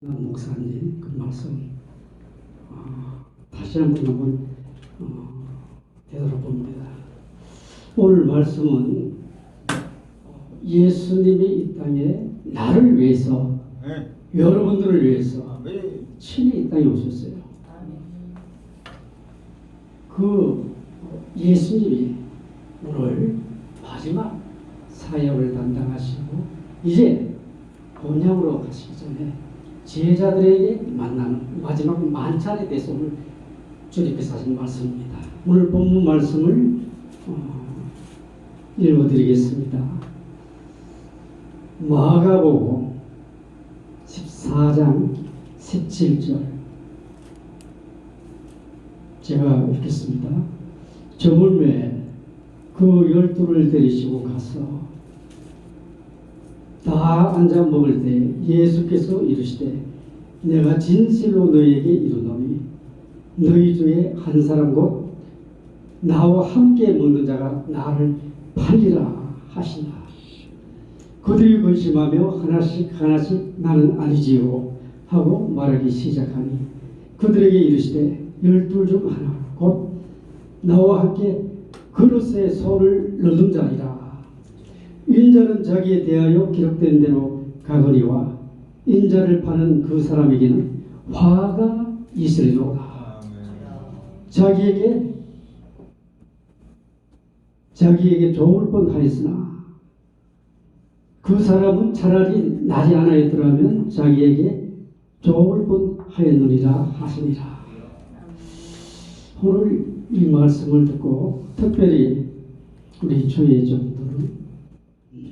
목사님 그 말씀 다시 한번 되돌아봅니다. 오늘 말씀은 예수님이 이 땅에 나를 위해서 여러분들을 위해서 친히 이 땅에 오셨어요. 그 예수님이 오늘 마지막 사역을 담당하시고 이제 본향으로 가시기 전에 제자들에게 만나는 마지막 만찬에 대해서 오늘 주님께서 하신 말씀입니다. 오늘 본문 말씀을 읽어드리겠습니다. 마가복음 14장 17절 제가 읽겠습니다. 저물매 그 12를 데리시고 가서 다 앉아 먹을 때 예수께서 이르시되 내가 진실로 너희에게 이르노니 너희 중에 한 사람 곧 나와 함께 먹는 자가 나를 팔리라 하시나. 그들이 근심하며 하나씩 나는 아니지요 하고 말하기 시작하니 그들에게 이르시되 12 중 하나 곧 나와 함께 그릇에 손을 넣는 자니라. 인자는 자기에 대하여 기록된 대로 가거니와 인자를 파는 그 사람에게는 화가 있으리로다. 자기에게 좋을 뻔하였으나 그 사람은 차라리 나지 않았더라면 자기에게 좋을 뻔하였느니라 하시니라. 오늘 이 말씀을 듣고 특별히 우리 주의 종들은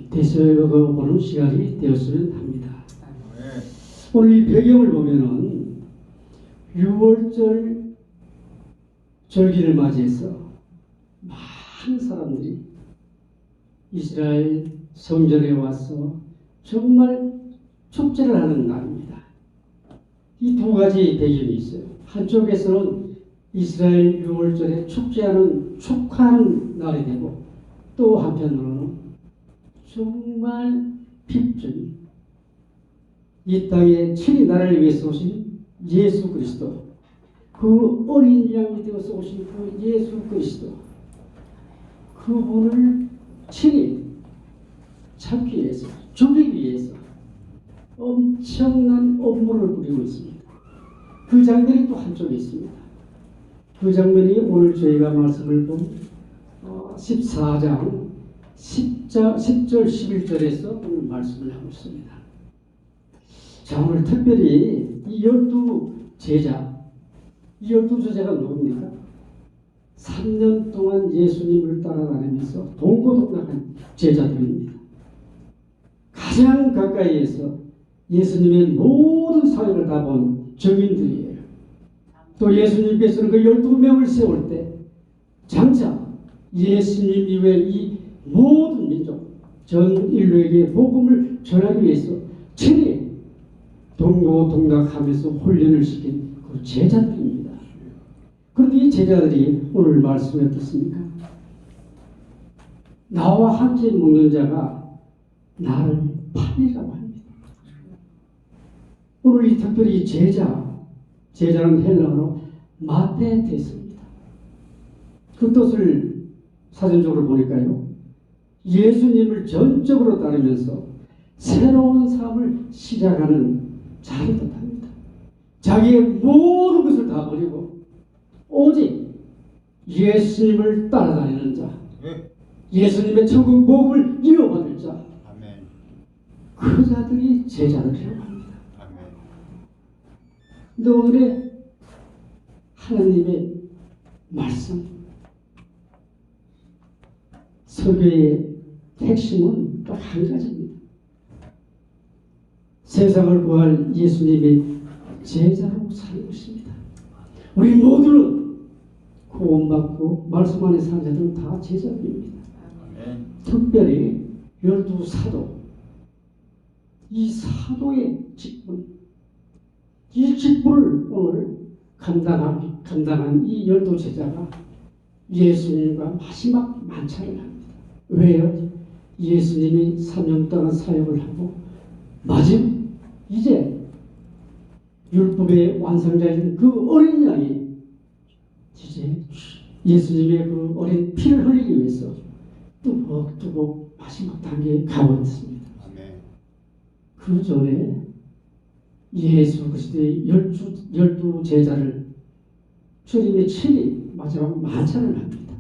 되새겨보는 시간이 되었으면 합니다. 오늘 이 배경을 보면은 6월절 절기를 맞이해서 많은 사람들이 이스라엘 성전에 와서 정말 축제를 하는 날입니다. 이 두 가지 배경이 있어요. 한쪽에서는 이스라엘 6월절에 축제하는 축하하는 날이 되고 또 한편으로는 정말 핍준 이 땅에 친히 나를 위해서 오신 예수 그리스도, 그 어린 양이 되어서 오신 그 예수 그리스도, 그분을 친히 찾기 위해서, 주기 위해서 엄청난 업무를 부리고 있습니다. 그 장면이 또 한쪽에 있습니다. 그 장면이 오늘 저희가 말씀을 본 14장 10절 11절에서 오늘 말씀을 하고 있습니다. 자, 오늘 특별히 이 12제자, 이 12제자가 누굽니까? 3년 동안 예수님을 따라다니면서 동고동락한 제자들입니다. 가장 가까이에서 예수님의 모든 사역을 다 본 증인들이에요. 또 예수님께서는 그 12명을 세울 때 장차 예수님 이외에 이 모든 민족, 전 인류에게 복음을 전하기 위해서 친히 동고동락하면서 훈련을 시킨 그 제자들입니다. 그런데 이 제자들이 오늘 말씀이 어떻습니까? 나와 함께 먹는 자가 나를 팔리라고 합니다. 오늘 이 특별히 제자는 헬라어로 마테테스입니다. 그 뜻을 사전적으로 보니까요, 예수님을 전적으로 따르면서 새로운 삶을 시작하는 자를 뜻합니다. 자기의 모든 것을 다 버리고 오직 예수님을 따라다니는 자, 예수님의 천국 복음을 이어받을 자, 그 자들이 제자들이라고 합니다. 근데 오늘의 하나님의 말씀, 설교의 핵심은 딱 한 가지입니다. 세상을 구할 예수님의 제자로 사는 것입니다. 우리 모두는 구원받고 말씀 안에 사는 자들은 다 제자들입니다. 특별히 12사도, 이 사도의 직분, 이 직분을 오늘 감당한 이 12제자가 예수님과 마지막 만찬을 합니다. 왜요? 예수님이 3년 동안 사역을 하고 마지막 이제 율법의 완성자인 그 어린 양이 이제 예수님의 그 어린 피를 흘리기 위해서 뚜벅뚜벅 마지막 단계에 가고 있습니다. 그 전에 예수 그리스도의 열두 제자를 주님의 친히 마지막 만찬을 합니다.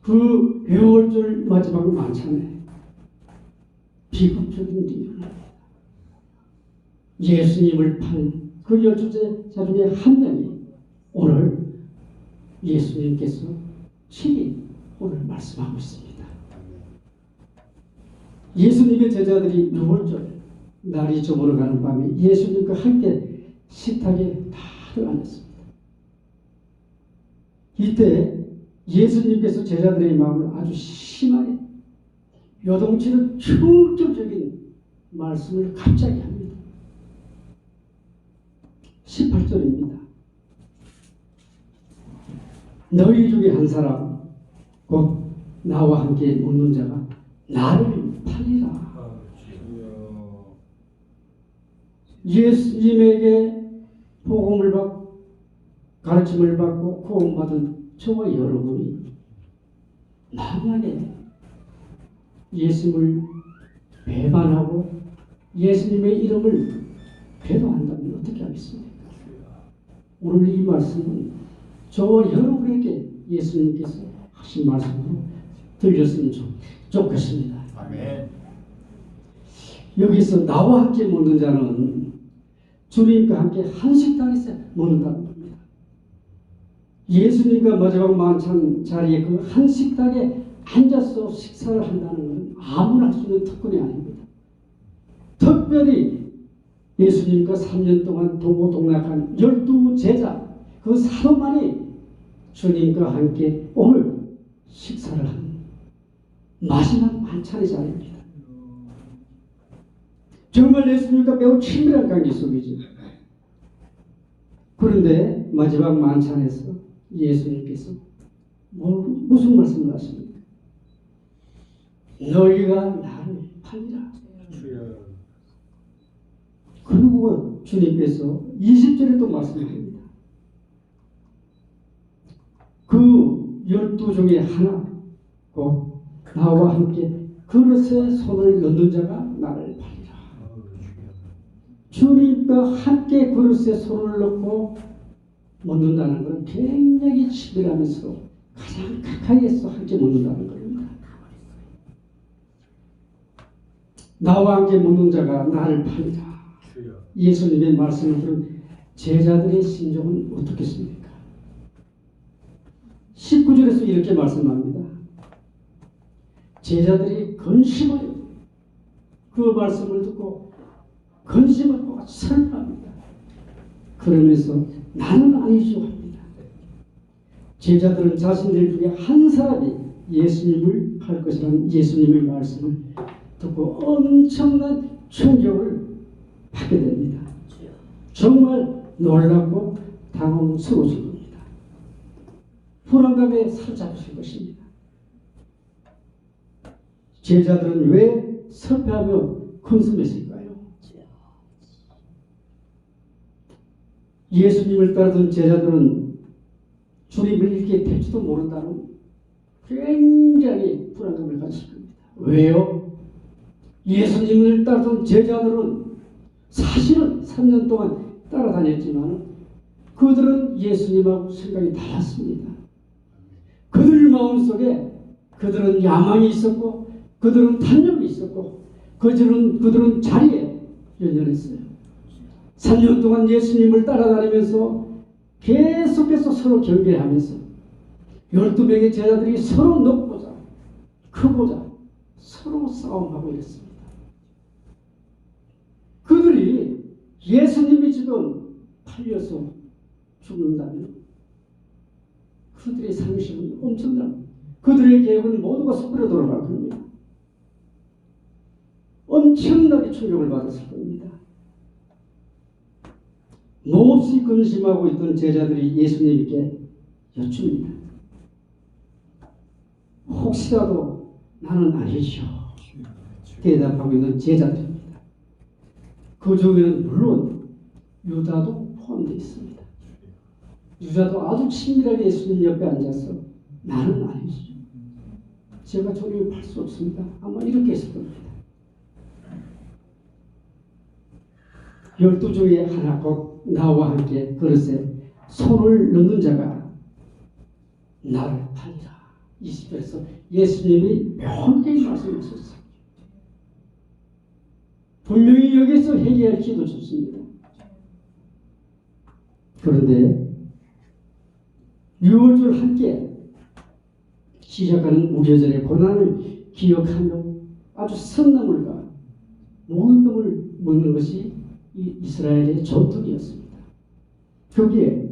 그 유월절 마지막 만찬에 비극적인 일이 일어납니다. 예수님을 팔 그 열두 제자 중에 한 명이 오늘 예수님께서 친히 오늘 말씀하고 있습니다. 예수님의 제자들이 유월절 날이 저물어가는 밤에 예수님과 함께 식탁에 다들 앉았습니다. 이때 예수님께서 제자들의 마음을 아주 심하게 요동치는 충격적인 말씀을 갑자기 합니다. 18절입니다. 너희 중에 한 사람 곧 나와 함께 먹는 자가 나를 팔리라. 예수님에게 복음을 받고 가르침을 받고 구원받은 저와 여러분이 만약에 예수님을 배반하고 예수님의 이름을 배도한다면 어떻게 하겠습니까? 오늘 이 말씀은 저와 여러분에게 예수님께서 하신 말씀으로 들렸으면 좋겠습니다. 아멘. 여기서 나와 함께 먹는 자는 주님과 함께 한 식당에서 먹는다는 겁니다. 예수님과 마지막 만찬 자리에 그 한 식당에 앉아서 식사를 한다는 것은 아무나 할 수 있는 특권이 아닙니다. 특별히 예수님과 3년 동안 동고동락한 12제자 그 사도만이 주님과 함께 오늘 식사를 하는 마지막 만찬의 자리입니다. 정말 예수님과 매우 친밀한 관계 속이죠. 그런데 마지막 만찬에서 예수님께서 무슨 말씀을 하십니까? 너희가 나를 팔리라. 그리고 주님께서 20절에 또 말씀합니다. 그 12 중에 하나 곧 나와 함께 그릇에 손을 넣는 자가 나를 팔리라. 주님과 함께 그릇에 손을 넣고 먹는다는 것은 굉장히 친밀하면서 가장 가까이에서 함께 먹는다는 겁니다. 나와 함께 먹는 자가 나를 팔리라. 예수님의 말씀을 들은 제자들의 심정은 어떻겠습니까? 19절에서 이렇게 말씀합니다. 제자들이 근심하여 그 말씀을 듣고 근심하고 설파합니다. 그러면서 나는 아니죠 합니다. 제자들은 자신들 중에 한 사람이 예수님을 팔 것이라는 예수님의 말씀을 듣고 엄청난 충격을 받게 됩니다. 정말 놀랍고 당황스러우실 겁니다. 불안감에 사로잡히실 것입니다. 제자들은 왜 설패하며 근심했을까요? 예수님을 따르던 제자들은 주님을 이렇게 될지도 모른다는 굉장히 불안감을 가졌을 겁니다. 왜요? 예수님을 따르던 제자들은 사실은 3년 동안 따라다녔지만 그들은 예수님하고 생각이 달랐습니다. 그들 마음속에 그들은 야망이 있었고 그들은 탐욕이 있었고 그들은 자리에 연연했어요. 3년 동안 예수님을 따라다니면서 계속해서 서로 경계하면서 12명의 제자들이 서로 높고자 크고자 서로 싸움하고 이랬습니다. 그들이 예수님이 지금 팔려서 죽는다면 그들의 상식은 엄청난 그들의 계획은 모두가 섣불려 돌아갈 겁니다. 엄청나게 충격을 받았을 겁니다. 몹시 근심하고 있던 제자들이 예수님께 여쭙니다. 혹시라도 나는 아니죠. 대답하고 있는 제자들입니다. 그 중에는 물론 유다도 포함되어 있습니다. 유다도 아주 친밀하게 예수님 옆에 앉아서 나는 아니지. 제가 주님을 팔 수 없습니다. 아마 이렇게 했을 겁니다. 12 중에 하나 곧 나와 함께 그릇에 손을 넣는 자가 나를 팔리라. 20절에서 예수님이 명확히 말씀하셨어요. 분명히 여기서 회개할 기도 좋습니다. 그런데 6월절 함께 시작하는 무교절의 고난을 기억하며 아주 성나물과 묵은떡을 먹는 것이 이 이스라엘의 전통이었습니다. 거기에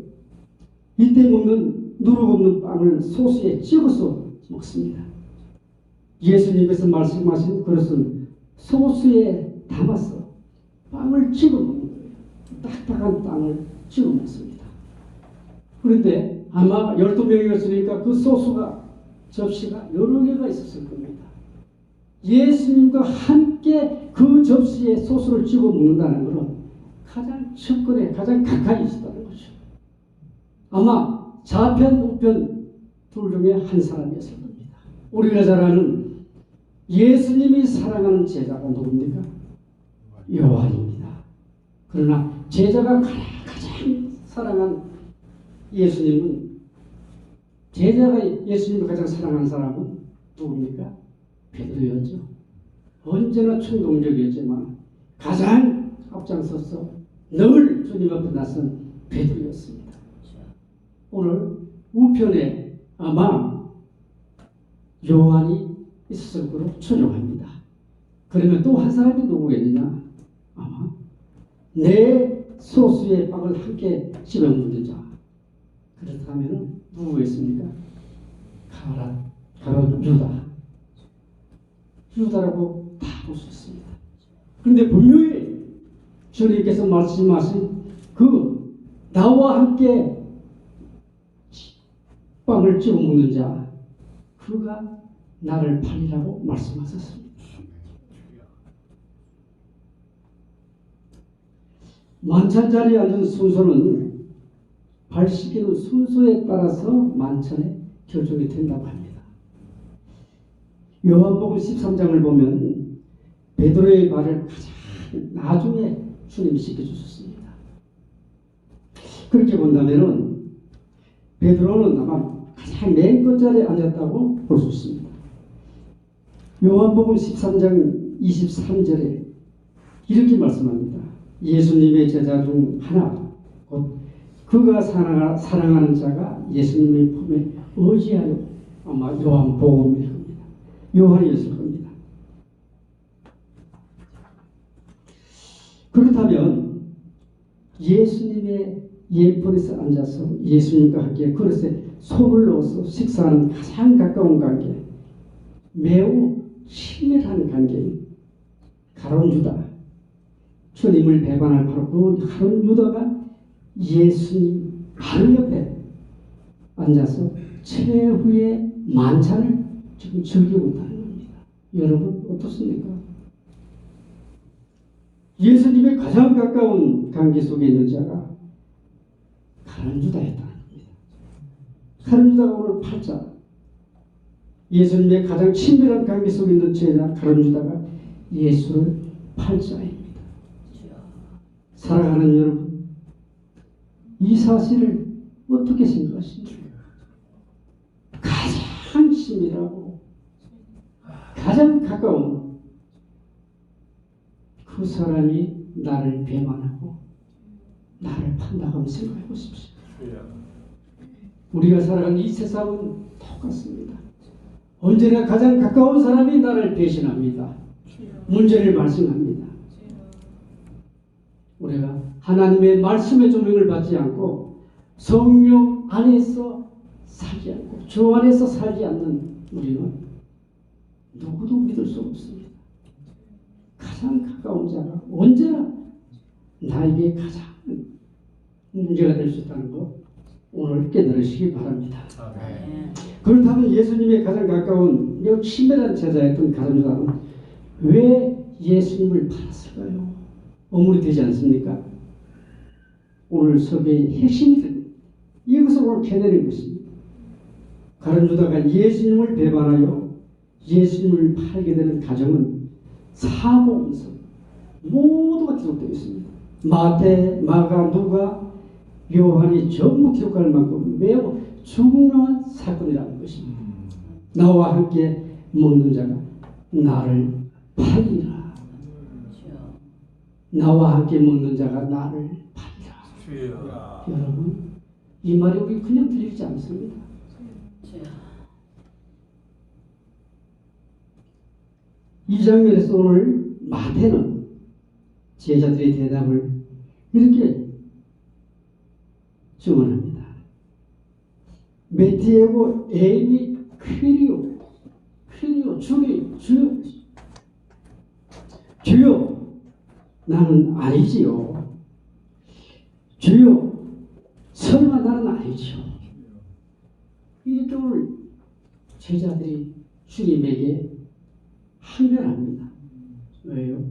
이때 먹는 누룩 없는 빵을 소스에 찍어서 먹습니다. 예수님께서 말씀하신 그릇은 소스에 담아서 빵을 찍어 먹는 거예요. 딱딱한 빵을 찍어 먹습니다. 그런데 아마 12명이었으니까 그 소스가 접시가 여러 개가 있었을 겁니다. 예수님과 함께 그 접시에 소스를 찍어 먹는다는 것은 가장 측근에 가장 가까이 있었다는 거죠. 아마 좌편 우편 둘 중에 한 사람이었을 겁니다. 우리가 잘 아는 예수님이 사랑하는 제자가 누굽니까? 요한입니다. 그러나 제자가 가장 사랑한 예수님은 제자가 예수님을 가장 사랑한 사람은 누굽니까? 베드로였죠. 언제나 충동적이었지만 가장 앞장서서 늘 주님 앞에 나선 베드로였습니다. 오늘 우편에 아마 요한이 있었을 거로 추정합니다. 그러면 또 한 사람이 누구겠느냐? 아마 내 소스의 빵을 함께 씹어 먹는 자. 그렇다면 누구겠습니까? 가룟 유다라고 다 볼 수 있습니다. 그런데 분명히 주님께서 말씀하신 그 나와 함께 빵을 찍어 먹는 자, 그가 나를 팔리라고 말씀하셨습니다. 만찬 자리에 앉은 순서는 발 씻기는 순서에 따라서 만찬에 결정이 된다고 합니다. 요한복음 13장을 보면 베드로의 발을 가장 나중에 주님이 씻겨주셨습니다. 그렇게 본다면 베드로는 아마 가장 맨 끝자리에 앉았다고 볼 수 있습니다. 요한복음 13장 23절에 이렇게 말씀합니다. 예수님의 제자 중 하나 곧 그가 사랑하는 자가 예수님의 품에 의지하여 아마 요한복음일 겁니다. 요한이었을 겁니다. 그렇다면 예수님의 예편에서 앉아서 예수님과 함께 그릇에 손을 넣어서 식사하는 가장 가까운 관계, 매우 친밀한 관계인 가룟 유다, 주님을 배반할 바로 그 가룟 유다가 예수님 바로 옆에 앉아서 최후의 만찬을 지금 즐기고 있다는 겁니다. 여러분 어떻습니까? 예수님의 가장 가까운 관계 속에 있는 자가 가룟 유다였다는 겁니다. 가룟 유다가 오늘 팔자, 예수님의 가장 친밀한 관계 속에 있는 제자 가룟 유다가 예수를 팔자입니다. 사랑하는 여러분, 이 사실을 어떻게 생각하십니까? 가장 친밀하고 가장 가까운 그 사람이 나를 배반하고 나를 판다고 한번 생각해 보십시오. 우리가 살아가는 이 세상은 똑같습니다. 언제나 가장 가까운 사람이 나를 배신합니다. 문제를 발생합니다. 우리가 하나님의 말씀의 조명을 받지 않고 성령 안에서 살지 않고 주 안에서 살지 않는 우리는 누구도 믿을 수 없습니다. 가장 가까운 자가 언제나 나에게 가장 문제가 될 수 있다는 것 오늘 깨달으시기 바랍니다. 그렇다면 예수님의 가장 가까운 매우 친밀한 제자였던 가룟 유다는 왜 예수님을 팔았을까요? 어물이 되지 않습니까? 오늘 설교의 핵심이 됩니다. 이것을 오늘 캐내는 것입니다. 가룟 유다가 예수님을 배반하여 예수님을 팔게 되는 가정은 사복음서 모두가 기록되어 있습니다. 마태, 마가, 누가, 요한이 전부 기록할 만큼 매우 중요한 사건이라는 것입니다. 나와 함께 먹는 자가 나를 팔리라. 나와 함께 먹는 자가 나를 팔리라. 여러분, 이 말이 우리 그냥 들리지 않습니다. 이 장면에서 오늘 마태는 제자들의 대답을 이렇게 주문합니다. 메티에고 에이미 퀴리오 주여 나는 아니지요. 주여 설마 나는 아니지요. 이렇게 오늘 제자들이 주님에게 항변합니다. 왜요?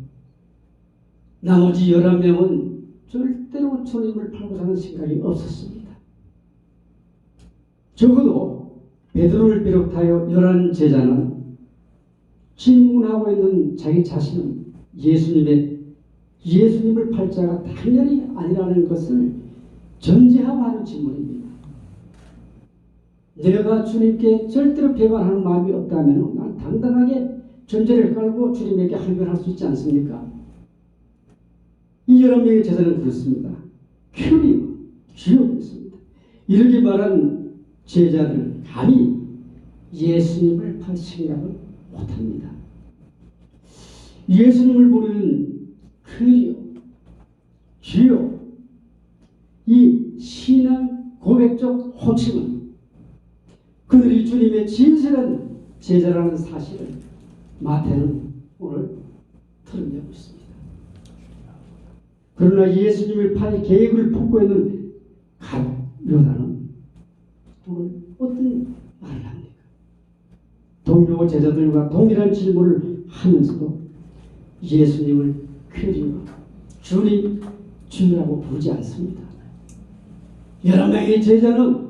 나머지 11명은 절대로 주님을 팔고 사는 생각이 없었습니다. 적어도 베드로를 비롯하여 11 제자는 질문하고 있는 자기 자신은 예수님을 팔 자가 당연히 아니라는 것을 전제하고 하는 질문입니다. 내가 주님께 절대로 배반하는 마음이 없다면 난 당당하게 전제를 깔고 주님에게 항변할 수 있지 않습니까? 이 11명의 제자는 그렇습니다. 큐리오, 주요했습니다. 이렇게 말한 제자들은 감히 예수님을 팔 생각을 못합니다. 예수님을 부르는 큐리오, 주요, 이 신앙 고백적 호칭은 그들이 주님의 진실한 제자라는 사실을 마태는 오늘 드러내고 있습니다. 그러나 예수님을 팔 계획을 품고 있는 유다는 오늘 어떤 말을 합니까? 동료 제자들과 동일한 질문을 하면서도 예수님을 퀴리오, 주님, 주라고 부르지 않습니다. 11명의 제자는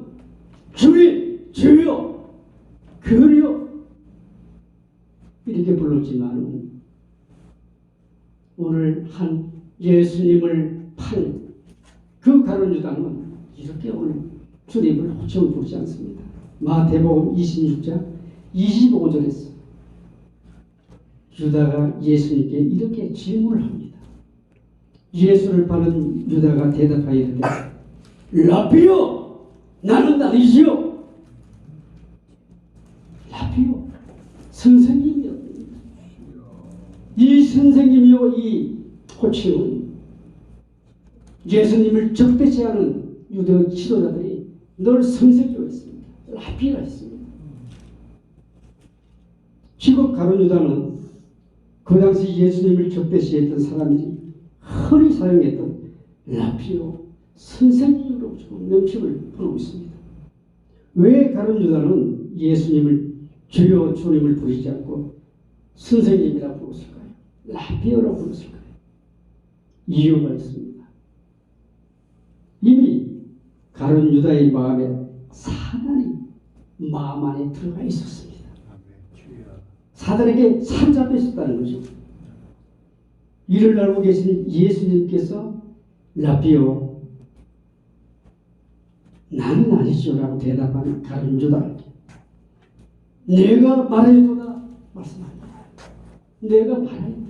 주님, 주여, 퀴리오 이렇게 불렀지만 오늘 한 예수님을 팔 그 가룟 유다는 이렇게 오늘 주님을 호칭을 부르지 않습니다. 마태복음 26장 25절에서 유다가 예수님께 이렇게 질문을 합니다. 예수를 파는 유다가 대답하여 이르되 라피요 나는 아니지요. 라피요 선생님이요. 이 선생님이요 이 호칭은 예수님을 적대시하는 유대 지도자들이 늘 선생이라고 했습니다. 라피라 했습니다. 지금 가룟 유다는 그 당시 예수님을 적대시했던 사람들이 흔히 사용했던 라피오 선생님으로 명칭을 부르고 있습니다. 왜 가룟 유다는 예수님을 주여 주님을 부르지 않고 선생님이라고 부르었을까요? 라피오라고 부르었을까요? 이유가 있습니다. 이미 가룟 유다의 마음에 사단이 마음 안에 들어가 있었습니다. 사단에게 사로잡혀 있었다는 거죠. 이를 알고 계신 예수님께서 라피오 나는 아니죠 라고 대답하는 가룟 유다에게 내가 말해도다 말씀합니다. 내가 말합니다.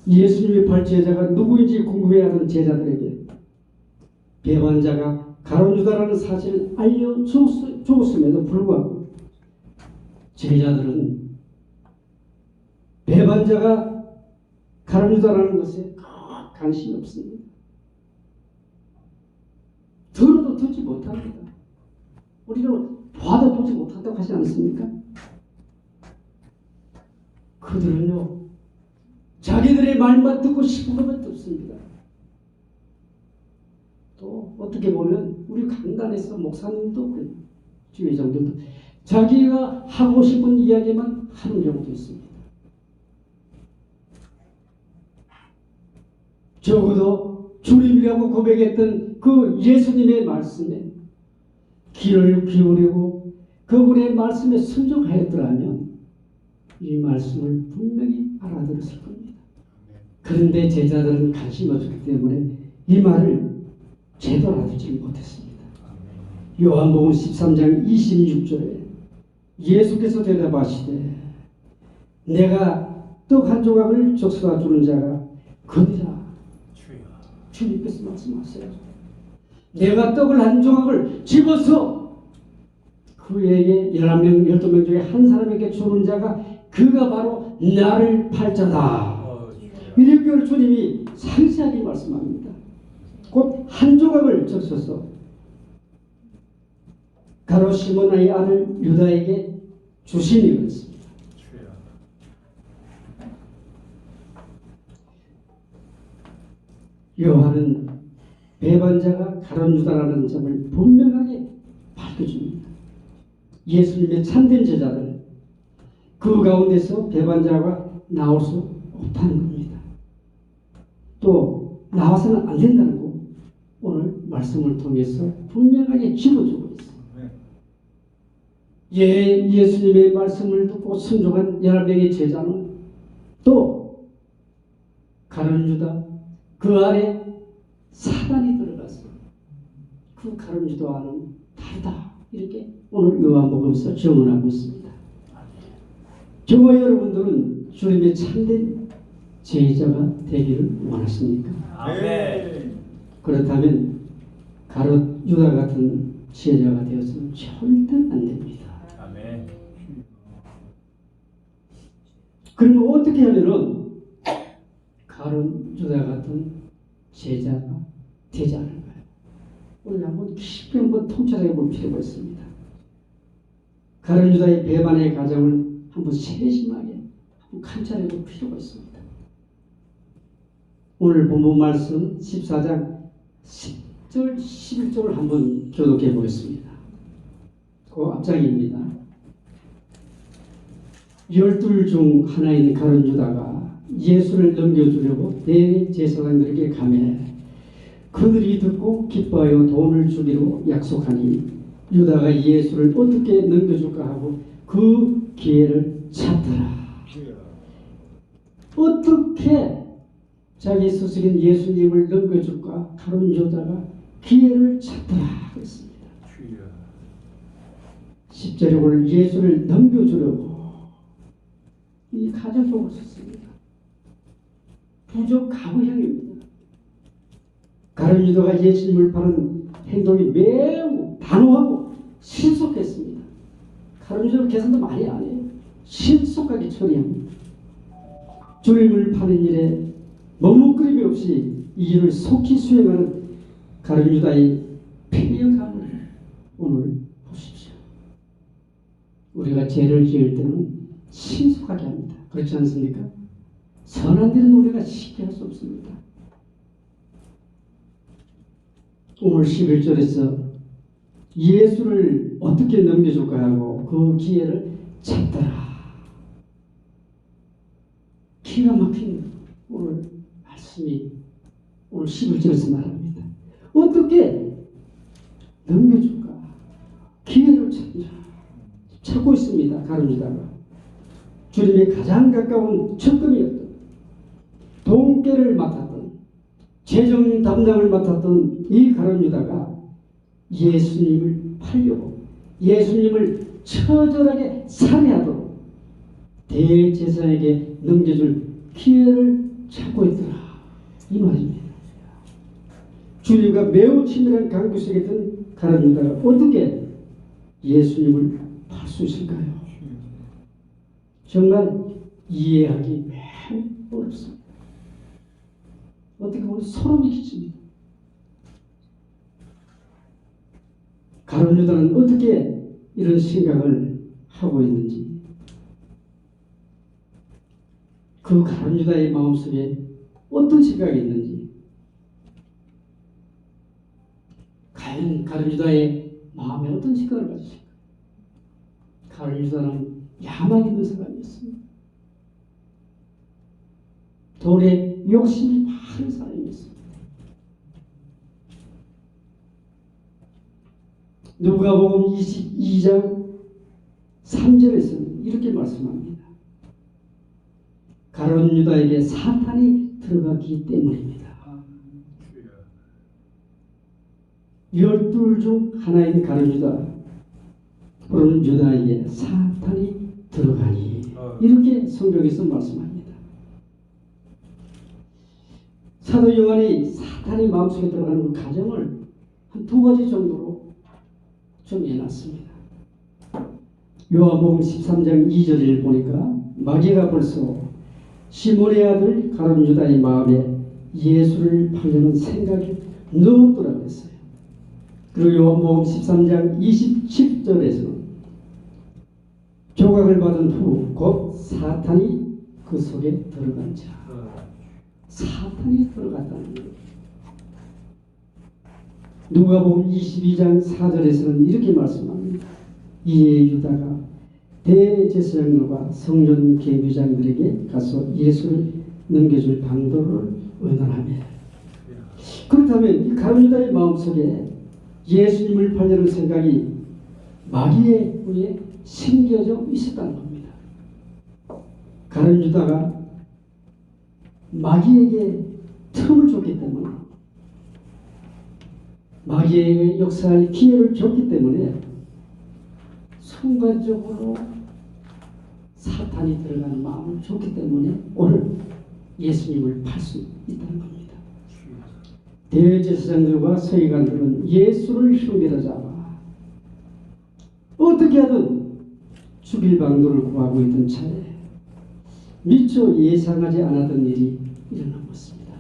예수님의 팔 제자가 누구인지 궁금해하는 제자들에게 배반자가 가룟 유다라는 사실을 알려주었음에도 불구하고 제자들은 배반자가 가룟 유다라는 것에 관심이 없습니다. 들어도 듣지 못합니다. 우리는 봐도 보지 못한다고 하지 않습니까? 그들은요 자기들의 말만 듣고 싶은 것만 듣습니다. 또 어떻게 보면 우리 강단에서 목사님도 그래요. 주의장들도 자기가 하고 싶은 이야기만 하는 경우도 있습니다. 적어도 주님이라고 고백했던 그 예수님의 말씀에 귀를 기울이고 그분의 말씀에 순종하였더라면 이 말씀을 분명히 알아들었을 겁니다. 그런데 제자들은 관심이 없었기 때문에 이 말을 제대로 알아듣지 못했습니다. 요한복음 13장 26절에 예수께서 대답하시되 내가 떡 한 조각을 적셔다 주는 자가 그니라. 주님께서 말씀하세요. 내가 떡을 한 조각을 집어서 그에게 11명, 12명 중에 한 사람에게 주는 자가 그가 바로 나를 팔자다. 이렇게 주님이 상세하게 말씀합니다. 곧 한 조각을 적셔서 가로 시몬의 아들 유다에게 주시니 그랬습니다. 요한은 배반자가 가룟 유다라는 점을 분명하게 밝혀줍니다. 예수님의 참된 제자들 그 가운데서 배반자가 나올 수 없다는 겁니다. 또 나와서는 안 된다는 거 오늘 말씀을 통해서 분명하게 짚어주고 있습니다. 예수님의 말씀을 듣고 순종한 11명의 제자는 또 가룟 유다 그 안에 사단이 들어가서 그 가룟 유다와는 다르다. 이렇게 오늘 요한복음에서 증언하고 있습니다. 저와 여러분들은 주님의 참된 제자가 되기를 원하십니까? 아멘. 그렇다면 가룟 유다 같은 제자가 되어서는 절대 안 됩니다. 아멘. 그러면 어떻게 하면은 가룟 유다 같은 제자가 되지 않을까요? 오늘 한번 깊이 한번 통찰해 볼 필요가 있습니다. 가룟 유다의 배반의 과정을 한번 세심하게 한번 관찰해 볼 필요가 있습니다. 오늘 본문 말씀 14장 10절 11절을 한번 교독해 보겠습니다. 그 앞장입니다. 12 중 하나인 가룟 유다가 예수를 넘겨주려고 대제사장들에게 가매 그들이 듣고 기뻐하여 돈을 주기로 약속하니 유다가 예수를 어떻게 넘겨줄까 하고 그 기회를 찾더라. 어떻게 자기 스승인 예수님을 넘겨줄까 가룟 유다가 기회를 찾더라 그랬습니다. 10절에 오늘 예수를 넘겨주려고 이 가정법을 썼습니다. 부족 가부형입니다. 가룟 유다가 예수님을 파는 행동이 매우 단호하고 신속했습니다. 가룟 유다는 계산도 많이 안 해요. 신속하게 처리합니다. 주님을 파는 일에 머뭇거림이 없이 이 일을 속히 수행하는 가룟 유다의 폐역함을 오늘 보십시오. 우리가 죄를 지을 때는 신속하게 합니다. 그렇지 않습니까? 선한 일은 우리가 쉽게 할 수 없습니다. 오늘 11절에서 예수를 어떻게 넘겨줄까 하고 그 기회를 찾더라. 기가 막힌 오늘 말씀이 오늘 11절에서 말합니다. 어떻게 넘겨줄까? 기회를 찾고 있습니다. 가룟 유다가 주님의 가장 가까운 측근이었던 동계를 맡았던 재정 담당을 맡았던 이 가룟 유다가 예수님을 팔려고 예수님을 처절하게 살해하도록 대제사장에게 넘겨줄 기회를 찾고 있더라. 이 말입니다. 주님과 매우 친밀한 관계 속에 있던 가룟 유다가 어떻게 예수님을 팔 수 있을까요? 정말 이해하기 매우 어렵습니다. 어떻게 보면 소름이 끼칩니다. 가룟 유다는 어떻게 이런 생각을 하고 있는지, 그 가룟 유다의 마음속에 어떤 생각이 있는지, 과연 가룟 유다의 마음에 어떤 생각을 가지실까? 가룟 유다는 야망 있는 사람이었습니다. 돈에 욕심이 많은 사람이었습니다. 누가복음 22장 3절에서는 이렇게 말씀합니다. 가룟 유다에게 사탄이 들어갔기 때문입니다. 12 중 하나인 가룟 유다, 그런 유다에게 사탄이 들어가니, 이렇게 성경에서 말씀합니다. 사도 요한이 사탄이 마음속에 들어가는 그 과정을 한 2가지 정도로 정해놨습니다. 요한복음 13장 2절을 보니까 마귀가 벌써 시몬의 아들 가룟 유다의 마음에 예수를 팔려는 생각이 넣었더라고 했어요. 그리고 요한복음 13장 27절에서는 조각을 받은 후 곧 사탄이 그 속에 들어간 자, 사탄이 들어갔다는 거예요. 누가복음 22장 4절에서는 이렇게 말씀합니다. 이에 유다가 대제사장들과 성전 계비장들에게 가서 예수를 넘겨줄 방도를 의논하며, 그렇다면 이 가룟 유다의 마음속에 예수님을 팔려는 생각이 마귀의 의에 심겨져 있었다는 겁니다. 가룟 유다가 마귀에게 틈을 줬기 때문에, 마귀에게 역사할 기회를 줬기 때문에 순간적으로 사탄이 들어가는 마음을 줬기 때문에 오늘 예수님을 팔 수 있다는 겁니다. 대제사장들과 서기관들은 예수를 흉내로 잡아 어떻게 하든 죽일 방도를 구하고 있던 차에 미처 예상하지 않았던 일이 일어난 것입니다.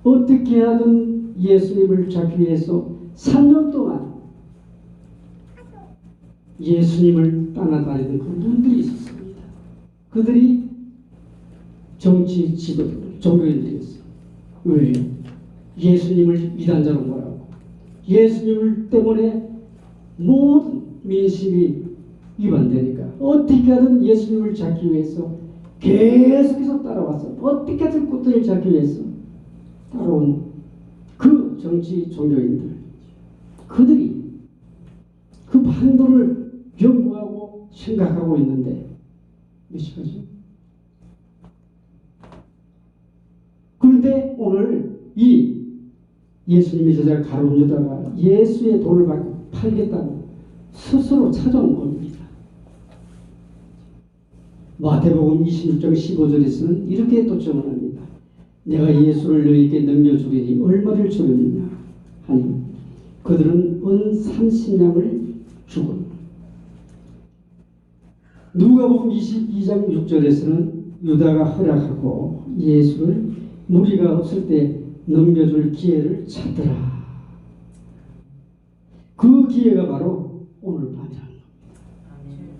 어떻게 하든 예수님을 잡기 위해서 3년 동안 예수님을 따라다니던 그 분들이 있었습니다. 그들이 정치 지도자들, 종교인들이었어요. 왜? 예수님을 이단자로 몰아가고 예수님을 때문에 모든 민심이 위반되니까 어떻게 하든 예수님을 잡기 위해서 계속해서 따라와서 어떻게 하든 꽃들을 잡기 위해서 따라온 그 정치 종교인들, 그들이 그 방도를 연구하고 생각하고 있는데 몇 시까지? 그런데 오늘 이 예수님의 제자 가룟 유다가 예수의 돈을 팔겠다고 스스로 찾아온 겁니다. 마태복음 26장 15절에서는 이렇게 또 증언합니다. 내가 예수를 너희에게 넘겨주리니 얼마를 주려느냐 하니 그들은 은 30냥을 주고, 누가복음 22장 6절에서는 유다가 허락하고 예수를 무리가 없을 때 넘겨줄 기회를 찾더라. 그 기회가 바로 오늘 밤이라는 겁니다.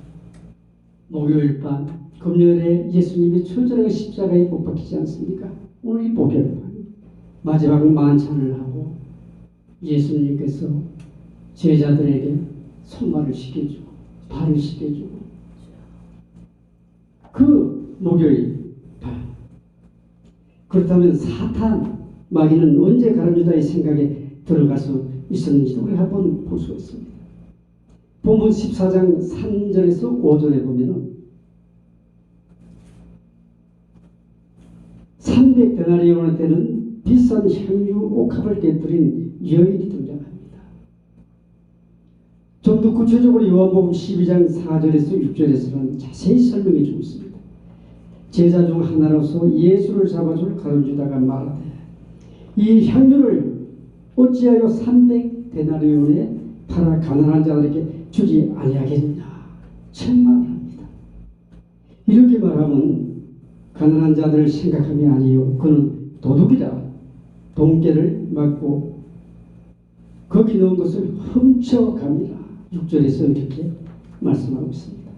목요일 밤, 금요일에 예수님이 철저하게 십자가에 못 박히지 않습니까? 오늘 이 목요일 밤 마지막 만찬을 하고 예수님께서 제자들에게 손발을 씻겨주고 발을 씻겨주고, 그 목요일 밤, 그렇다면 사탄 마귀는 언제 가룟 유다의 생각에 들어가서 있었는지도 우리 한번 볼 수가 있습니다. 본문 14장 3절에서 5절에 보면은 300데나리온에 되는 비싼 향유 옥합을 깨뜨린 여인이 등장합니다. 좀 더 구체적으로 요한복음 12장 4절에서 6절에서는 자세히 설명해 주고 있습니다. 제자 중 하나로서 예수를 잡아줄 가룟 유다가 말하되 이 향유를 어찌하여 300데나리온에 팔아 가난한 자들에게 주지 아니하겠느냐 책망을 합니다. 이렇게 말하면 가난한 자들을 생각함이 아니요 그는 도둑이라 돈깨를 맞고 거기 넣은 것을 훔쳐갑니다. 6절에서 이렇게 말씀하고 있습니다.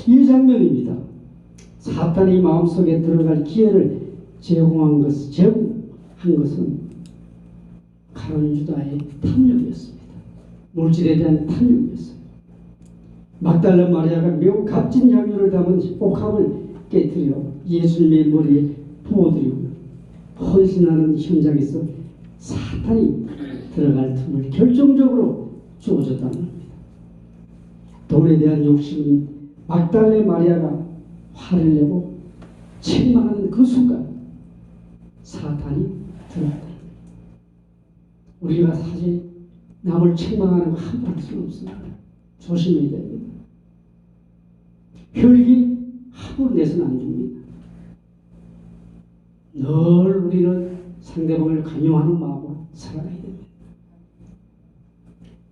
이 장면입니다. 사탄이 마음속에 들어갈 기회를 제공한 것은 가룟 유다의 탐욕이었습니다. 물질에 대한 탐욕이었어요. 막달라 마리아가 매우 값진 향유를 담은 옥합을 깨뜨려 예수님의 머리에 부어드리고 헌신하는 현장에서 사탄이 들어갈 틈을 결정적으로 주어졌다는 겁니다. 돈에 대한 욕심이 막달레 마리아가 화를 내고 책망하는 그 순간 사탄이 들어왔다. 우리가 사실 남을 책망하는 거 함부로 할 수는 없습니다. 조심해야 됩니다. 혈기 함부로 내서는 안 줍니다. 늘 우리는 상대방을 강요하는 마음으로 살아가야 됩니다.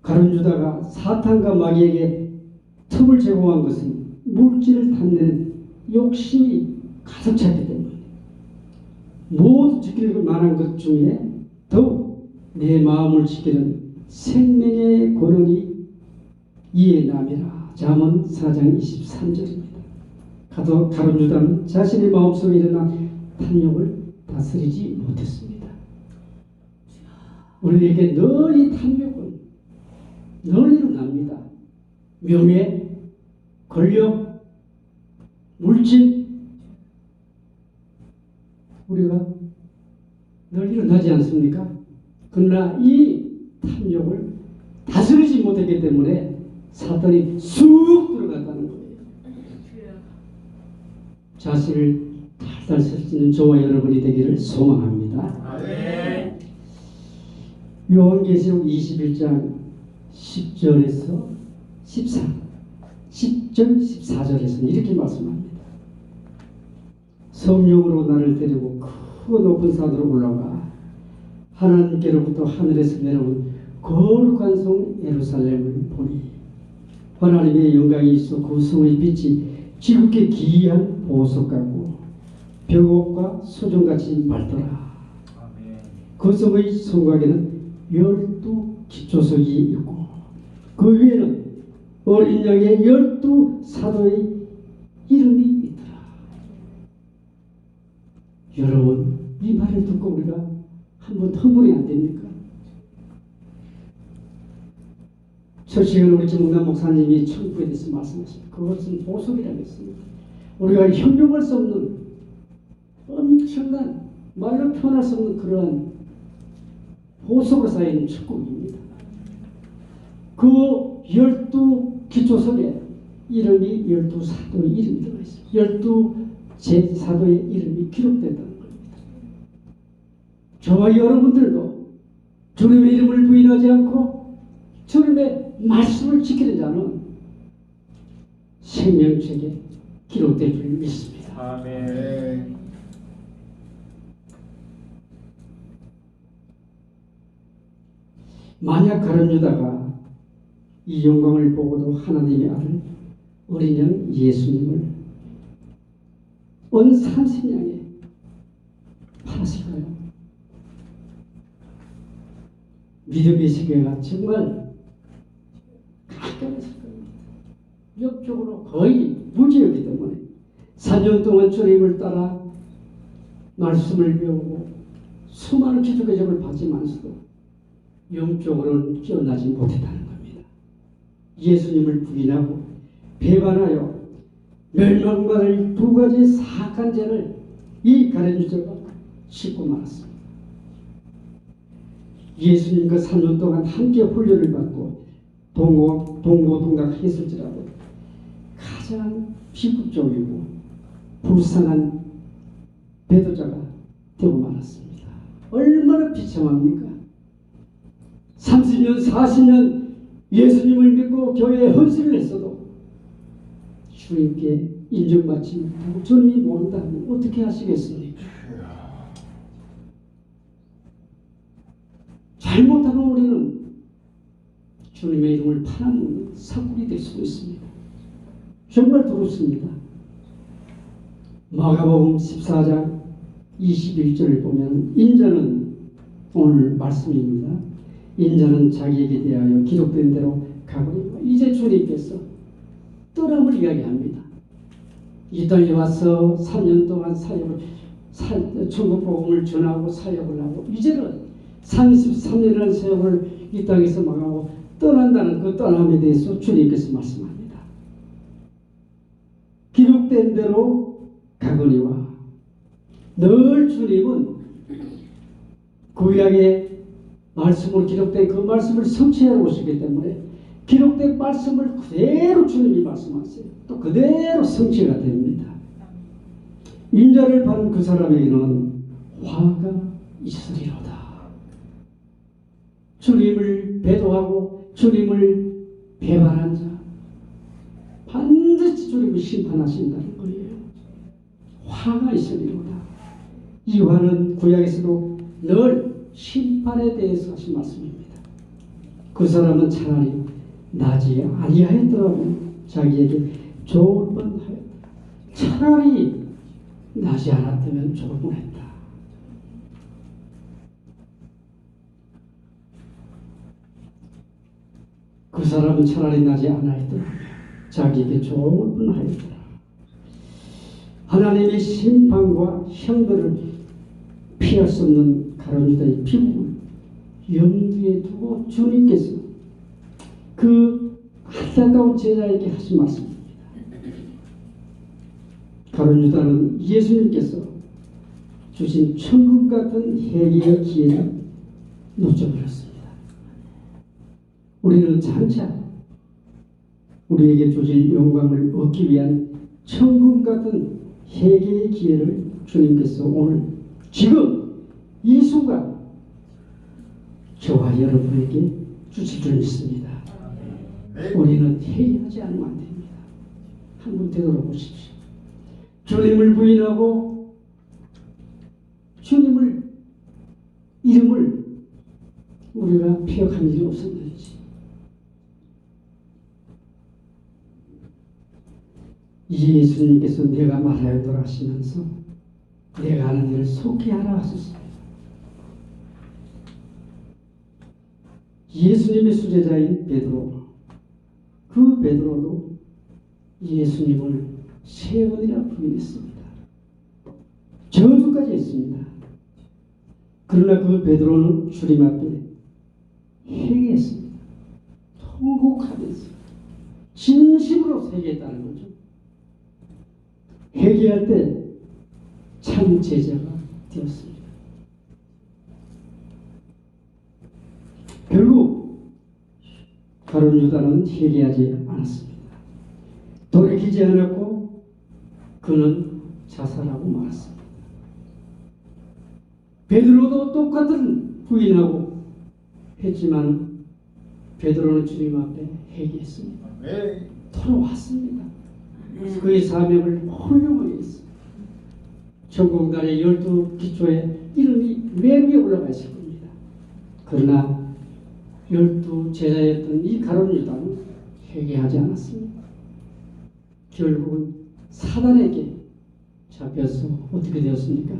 가룟 유다가 사탄과 마귀에게 틈을 제공한 것은 물질을 탐내는 욕심이 가득 찼기 때문에 모두 지킬 만한 것 중에 더욱 내 마음을 지키는 생명의 권원이 이에 남이라. 잠언 4장 23절입니다. 가룟 유다는 자신의 마음속에 일어난 탐욕을 다스리지 못했습니다. 우리에게 늘 이 탐욕은 늘 일어납니다. 명예, 권력, 물질, 우리가 늘 일어나지 않습니까? 그러나 이 탐욕을 다스리지 못했기 때문에 사탄이 쑥 들어갔다는 거예요. 자신을 탈탈 쓸 수 있는 저와 여러분이 되기를 소망합니다. 네. 요한계시록 21장 10절에서 10절 14절에서는 이렇게 말씀합니다. 성령으로 나를 데리고 크고 높은 산으로 올라가 하나님께로부터 하늘에서 내려온 거룩한 성 예루살렘을 보니 하나님의 영광이 있어 그 성의 빛이 지극히 기이한 보석 같고 벽옥과 소정같이 맑더라. 그 성의 성곽에는 12기초석이 있고 그 위에는 어린 양의 12사도의 이름이 있더라. 여러분, 이 말을 듣고 우리가 한번 흥분이 안 됩니까? 첫 시간에 우리 김웅남 목사님이 천국에 대해서 말씀하십니다. 그것은 보석이라고 했습니다. 우리가 형용할 수 없는 엄청난 말로 표현할 수 없는 그러한 보석으로 쌓여있는 천국입니다. 그 12기초석에 이름이 12사도의 이름이 들어가 있습니다. 12제사도의 이름이 기록된다는 겁니다. 저와 여러분들도 주님의 이름을 부인하지 않고 주님의 말씀을 지키는 자는 생명책에 기록될 줄 믿습니다. 아멘. 만약 가룟 유다가 이 영광을 보고도 하나님의 아들 어린 양 예수님을 온 30냥에 팔았을까요? 믿음의 세계가 정말 가까웠을 겁니다. 역적으로 거의 무지였기 때문에 4년 동안 주님을 따라 말씀을 배우고 수많은 기적의 점을 받지만서도 영적으로는 깨어나지 못했다는 겁니다. 예수님을 부인하고 배반하여 멸망받을 두 가지 사악한 죄를 이 가룟 유다가 씻고 말았습니다. 예수님과 3년 동안 함께 훈련을 받고 동고동락했을지라도 가장 비극적이고 불쌍한 배도자가 되고 말았습니다. 얼마나 비참합니까? 30년, 40년 예수님을 믿고 교회에 헌신을 했어도 주님께 인정받지 못하고 주님이 모른다면 어떻게 하시겠습니까? 잘못하면 우리는 주님의 이름을 팔아먹는 사꾼이 될 수도 있습니다. 정말 두렵습니다. 마가복음 14장 21절을 보면 인자는 오늘 말씀입니다. 인자는 자기에게 대하여 기록된 대로 가거니와 이제 주님께서 떠남을 이야기합니다. 이 땅에 와서 3년 동안 천국 복음을 전하고 사역을 하고 이제는 33년이라는 세월을 이 땅에서 망하고 떠난다는 그 떠남에 대해서 주님께서 말씀합니다. 기록된 대로 가거니와 늘 주님은 구약의 말씀으로 기록된 그 말씀을 성취하러 오시기 때문에 기록된 말씀을 그대로 주님이 말씀하세요. 또 그대로 성취가 됩니다. 인자를 받은 그 사람에게는 화가 있으리로다. 주님을 배도하고 주님을 배반한 자 반드시 주님을 심판하신다는 거예요. 화가 있으리로다. 이 화는 구약에서도 늘 심판에 대해서 하신 말씀입니다. 그 사람은 차라리 나지 아니하였더라도 자기에게 좋을 뻔하였다. 차라리 나지 않았다면 좋을 뻔했다. 그 사람은 차라리 나지 않아있더라. 자기에게 좋을 뻔하였더라. 하나님의 심판과 형벌을 피할 수 없는 가룟유다의 피부를 염두에 두고 주님께서 그 안타까운 제자에게 하신 말씀입니다. 가룟유다는 예수님께서 주신 천국 같은 회개의 기회를 놓쳐버렸습니다. 우리는 장차 우리에게 주실 영광을 얻기 위한 천국 같은 회개의 기회를 주님께서 오늘 지금 이 순간 저와 여러분에게 주실 줄 믿습니다. 우리는 회개하지 않으면 안 됩니다. 한번 되돌아보십시오. 주님을 부인하고 주님을 이름을 우리가 피역한 일이 없었는지, 예수님께서 내가 말하여 돌아가시면서 내가 하는 일을 속히하라 하셨습니다. 예수님의 수제자인 베드로, 그 베드로도 예수님을 세 번이나 부인했습니다. 저주까지 했습니다. 그러나 그 베드로는 주님 앞에 회개했습니다. 통곡하면서 진심으로 회개했다는 거죠. 회개할 때 참 제자가 되었습니다. 결국 가룟유다는 회개하지 않았습니다. 돌이키지 않았고 그는 자살하고 말았습니다. 베드로도 똑같은 부인하고 했지만 베드로는 주님 앞에 회개했습니다. 돌아왔습니다. 그의 사명을 훌륭하게 했습니다. 천국나라의 12기초에 이름이 맨 위에 올라가 있을 겁니다. 그러나 12제자였던 이 가룟유다는 회개하지 않았습니다. 결국은 사단에게 잡혀서 어떻게 되었습니까?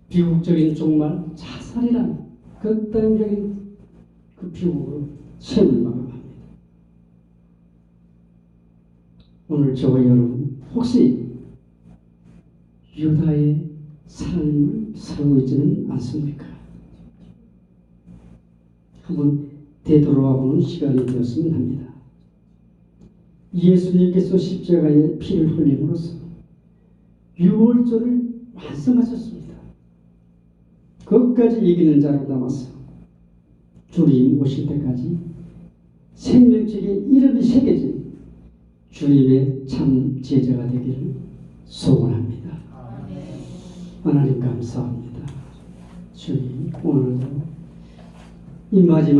비극적인 종말 자살이란 극단적인 그 비극으로 생을 마감합니다. 오늘 저와 여러분 혹시 유다의 삶을 살고 있지는 않습니까? 한번 되돌아보는 시간이 되었으면 합니다. 예수님께서 십자가에 피를 흘림으로써 유월절을 완성하셨습니다. 끝까지 이기는 자로 남아서 주님 오실 때까지 생명책에 이름이 새겨진 주님의 참 제자가 되기를 소원합니다. 하나님 감사합니다. 주님 오늘도 이 마지막